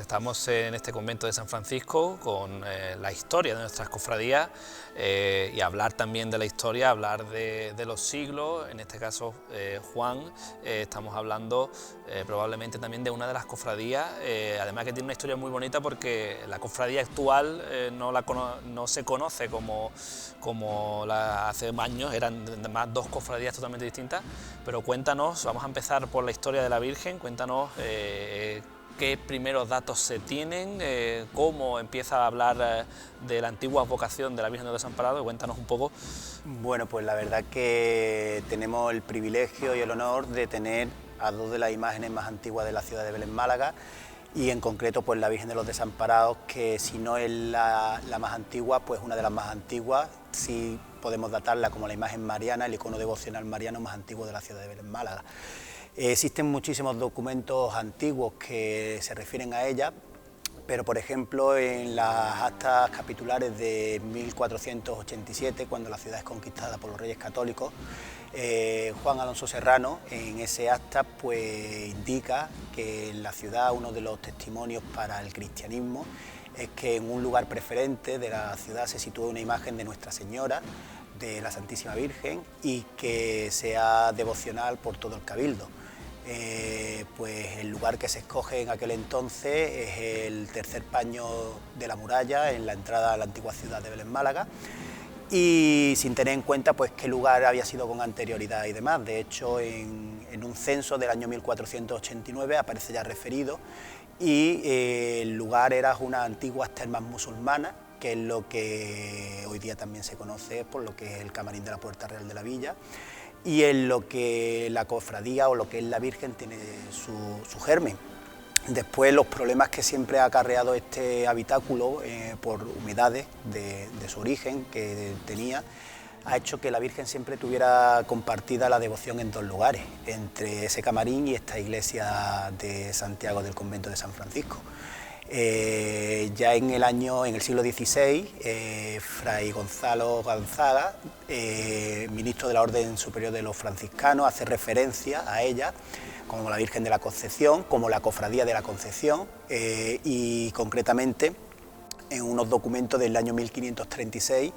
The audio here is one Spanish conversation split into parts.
estamos en este convento de San Francisco con la historia de nuestras cofradías y hablar también de la historia, hablar de los siglos, en este caso Juan, estamos hablando probablemente también de una de las cofradías, además que tiene una historia muy bonita porque la cofradía actual no se conoce como hace años, eran además dos cofradías totalmente distintas, pero cuéntanos, vamos a empezar por la historia de la Virgen, cuéntanos qué primeros datos se tienen, cómo empieza a hablar de la antigua vocación de la Virgen de los Desamparados, cuéntanos un poco. Bueno, pues la verdad que tenemos el privilegio y el honor de tener a dos de las imágenes más antiguas de la ciudad de Belén, Málaga, y en concreto pues la Virgen de los Desamparados, que si no es la más antigua, pues una de las más antiguas, sí podemos datarla como la imagen mariana, el icono devocional mariano más antiguo de la ciudad de Belén, Málaga. Existen muchísimos documentos antiguos que se refieren a ella, pero por ejemplo en las actas capitulares de 1487, cuando la ciudad es conquistada por los Reyes Católicos, Juan Alonso Serrano en ese acta pues indica que en la ciudad uno de los testimonios para el cristianismo es que en un lugar preferente de la ciudad se sitúa una imagen de Nuestra Señora, de la Santísima Virgen, y que sea devocional por todo el cabildo. Pues el lugar que se escoge en aquel entonces es el tercer paño de la muralla en la entrada a la antigua ciudad de Belén, Málaga, y sin tener en cuenta pues qué lugar había sido con anterioridad y demás. De hecho, en un censo del año 1489 aparece ya referido, y el lugar era unas antiguas termas musulmanas, que es lo que hoy día también se conoce por lo que es el camarín de la Puerta Real de la Villa, y en lo que la cofradía o lo que es la Virgen tiene su germen. Después, los problemas que siempre ha acarreado este habitáculo por humedades de su origen que tenía, ha hecho que la Virgen siempre tuviera compartida la devoción en dos lugares, entre ese camarín y esta iglesia de Santiago del convento de San Francisco. Ya en el siglo XVI, Fray Gonzalo Gonzaga, ministro de la Orden Superior de los Franciscanos, hace referencia a ella como la Virgen de la Concepción, como la Cofradía de la Concepción, y concretamente en unos documentos del año 1536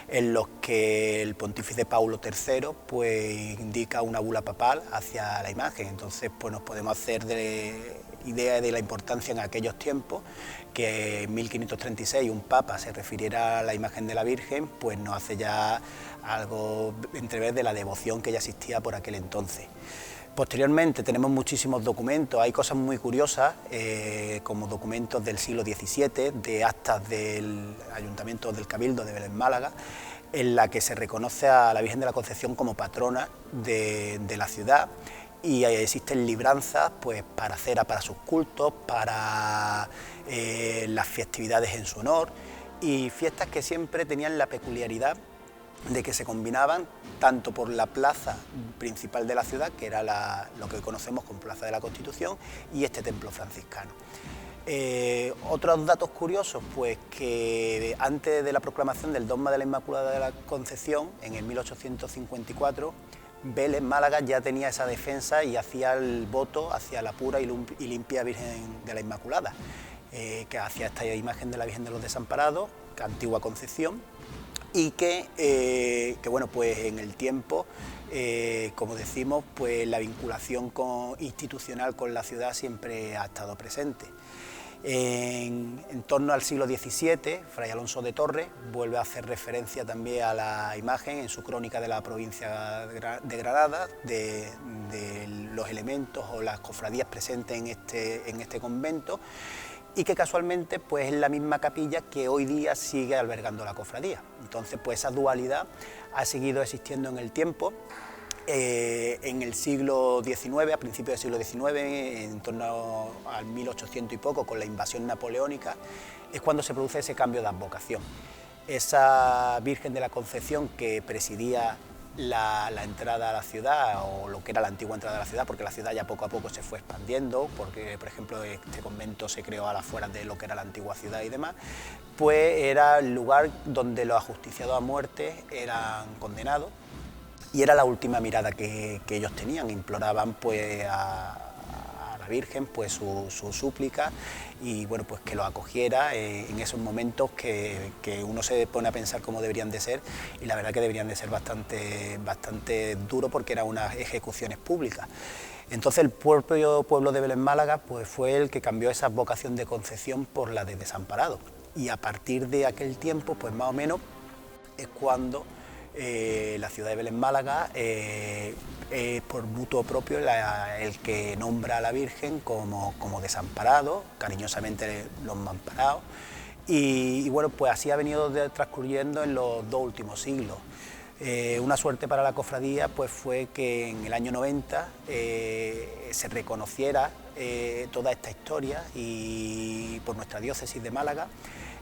en los que el pontífice Paulo III pues indica una bula papal hacia la imagen. Entonces pues nos podemos hacer idea de la importancia en aquellos tiempos, que en 1536 un papa se refiriera a la imagen de la Virgen, pues nos hace ya algo entrever de la devoción que ya existía por aquel entonces. Posteriormente tenemos muchísimos documentos, hay cosas muy curiosas, como documentos del siglo XVII, de actas del Ayuntamiento del Cabildo de Belén, Málaga, en la que se reconoce a la Virgen de la Concepción como patrona de la ciudad, y existen libranzas pues, para cera para sus cultos, para las festividades en su honor, y fiestas que siempre tenían la peculiaridad de que se combinaban tanto por la plaza principal de la ciudad, que era lo que conocemos como Plaza de la Constitución, y este templo franciscano. Otros datos curiosos, pues que antes de la proclamación del dogma de la Inmaculada de la Concepción, en el 1854, Belén, Málaga, ya tenía esa defensa y hacía el voto hacia la pura y limpia Virgen de la Inmaculada, que hacía esta imagen de la Virgen de los Desamparados, antigua Concepción, y que bueno, pues en el tiempo, como decimos, pues la vinculación institucional con la ciudad siempre ha estado presente. En torno al siglo XVII, Fray Alonso de Torres vuelve a hacer referencia también a la imagen en su crónica de la provincia de Granada, de los elementos o las cofradías presentes en este convento, y que casualmente pues, es la misma capilla que hoy día sigue albergando la cofradía. Entonces pues esa dualidad ha seguido existiendo en el tiempo. En el siglo XIX, a principios del siglo XIX, en torno al 1800 y poco, con la invasión napoleónica, es cuando se produce ese cambio de advocación. Esa Virgen de la Concepción que presidía la entrada a la ciudad, o lo que era la antigua entrada a la ciudad, porque la ciudad ya poco a poco se fue expandiendo, porque por ejemplo este convento se creó a las afueras de lo que era la antigua ciudad y demás, pues era el lugar donde los ajusticiados a muerte eran condenados, y era la última mirada que ellos tenían, imploraban pues a la Virgen pues su súplica y bueno, pues que lo acogiera en esos momentos que uno se pone a pensar cómo deberían de ser, y la verdad que deberían de ser bastante duros porque eran unas ejecuciones públicas. Entonces el propio pueblo de Belén Málaga pues fue el que cambió esa vocación de Concepción por la de Desamparados, y a partir de aquel tiempo pues más o menos es cuando la ciudad de Belén Málaga por mutuo propio el que nombra a la Virgen como Desamparado, cariñosamente los Mamparados, y bueno, pues así ha venido transcurriendo en los 2 últimos siglos. Una suerte para la cofradía pues fue que en el año 90 se reconociera toda esta historia, y por nuestra diócesis de Málaga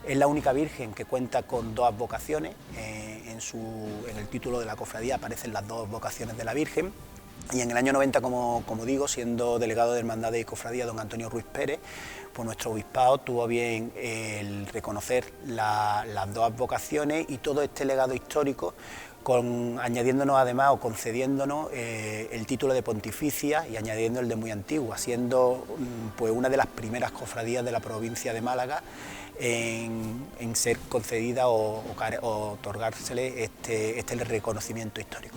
es la única Virgen que cuenta con 2 advocaciones. En el título de la cofradía aparecen las 2 vocaciones de la Virgen. Y en el año 90, como digo, siendo delegado de Hermandades y Cofradía don Antonio Ruiz Pérez, pues nuestro obispado tuvo bien el reconocer las 2 advocaciones y todo este legado histórico, añadiéndonos además o concediéndonos el título de pontificia y añadiendo el de muy antigua, siendo pues una de las primeras cofradías de la provincia de Málaga en ser concedida o otorgársele este reconocimiento histórico.